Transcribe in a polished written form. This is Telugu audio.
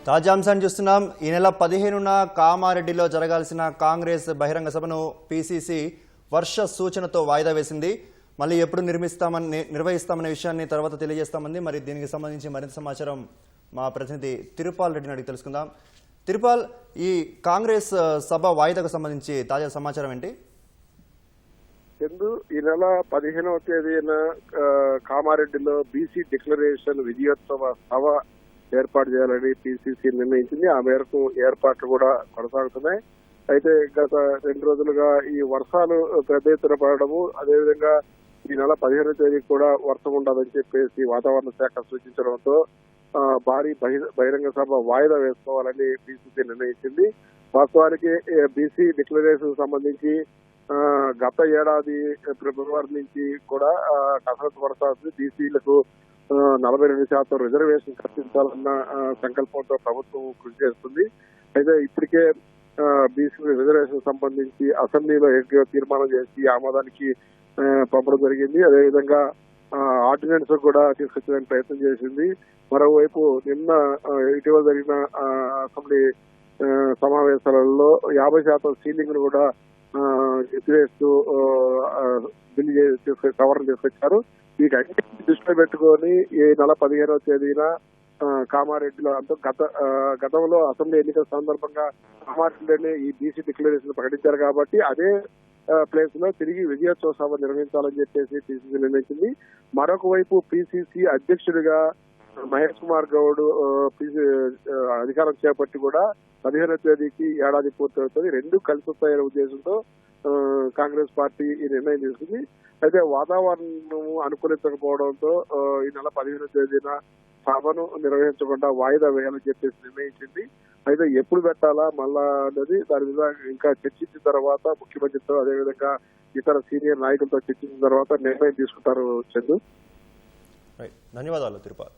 తాజా అంశాన్ని చూస్తున్నాం. ఈ నెల 15న కామారెడ్డిలో జరగాల్సిన కాంగ్రెస్ బహిరంగ సభను పీసీసీ వర్ష సూచనతో వాయిదా వేసింది. మళ్ళీ ఎప్పుడు నిర్వహిస్తామనే విషయాన్ని తర్వాత తెలియజేస్తామంది. మరి దీనికి సంబంధించి మరింత సమాచారం మా ప్రతినిధి తిరుపాల్ రెడ్డిని అడిగి తెలుసుకుందాం. తిరుపాల్, ఈ కాంగ్రెస్ సభ వాయిదాకు సంబంధించి తాజా సమాచారం ఏంటి? ఈ నెల 15వ తేదీన కామారెడ్డిలో బీసీ డిక్లరేషన్ విజయోత్సవ సభ ఏర్పాటు చేయాలని పీసీసీ నిర్ణయించింది. ఆ మేరకు ఏర్పాట్లు కూడా కొనసాగుతున్నాయి. అయితే గత 2 రోజులుగా ఈ వర్షాలు పెద్ద ఎత్తున పడడము, అదేవిధంగా ఈ నెల 15వ తేదీ కూడా వర్షం ఉండదని చెప్పేసి వాతావరణ శాఖ సూచించడంతో భారీ బహిరంగ సభ వాయిదా వేసుకోవాలని పీసీసీ నిర్ణయించింది. వాస్తవానికి బీసీ డిక్లరేషన్ సంబంధించి గత ఏడాది ఫిబ్రవరి నుంచి కూడా కసరత్తు కొనసాగుతుంది. బీసీలకు 42% రిజర్వేషన్ కల్పించాలన్న సంకల్పంతో ప్రభుత్వం కృషి చేస్తుంది. అయితే ఇప్పటికే బీసీ రిజర్వేషన్ సంబంధించి అసెంబ్లీలో తీర్మానం చేసి ఆమోదానికి పంపడం జరిగింది. అదేవిధంగా ఆర్డినెన్స్ కూడా తీసుకొచ్చడానికి ప్రయత్నం చేసింది. మరోవైపు నిన్న ఇటీవల జరిగిన అసెంబ్లీ సమావేశాలలో 50% సీలింగ్ ను కూడా ఎత్తివేస్తూ బిల్లు సవరణ తీసుకొచ్చారు. వీటన్నిటిని దృష్టిలో పెట్టుకొని ఈ నెల 15వ తేదీన కామారెడ్డిలో గతంలో అసెంబ్లీ ఎన్నికల సందర్భంగా కామారెడ్డిలోనే ఈ బీసీ డిక్లరేషన్ ప్రకటించారు కాబట్టి అదే ప్లేస్ లో తిరిగి విజయోత్సవ సభ నిర్వహించాలని చెప్పేసి పీసీసీ నిర్ణయించింది. మరొక వైపు పీసీసీ అధ్యక్షుడిగా మహేష్ కుమార్ గౌడ్ అధికారం చేపట్టి కూడా 15వ తేదీకి ఏడాది పూర్తవుతుంది. రెండు కలిసి వస్తాయనే ఉద్దేశంతో కాంగ్రెస్ పార్టీ ఈ నిర్ణయం తీసుకుంది. అయితే వాతావరణం అనుకూలించకపోవడంతో ఈ నెల 15వ తేదీన సభను నిర్వహించకుండా వాయిదా వేయాలని చెప్పేసి నిర్ణయించింది. అయితే ఎప్పుడు పెట్టాలా మళ్ళా అనేది దాని మీద ఇంకా చర్చించిన తర్వాత ముఖ్యమంత్రితో అదేవిధంగా ఇతర సీనియర్ నాయకులతో చర్చించిన తర్వాత నిర్ణయం తీసుకుంటారు. చందు, ధన్యవాదాలు తిరుపతి.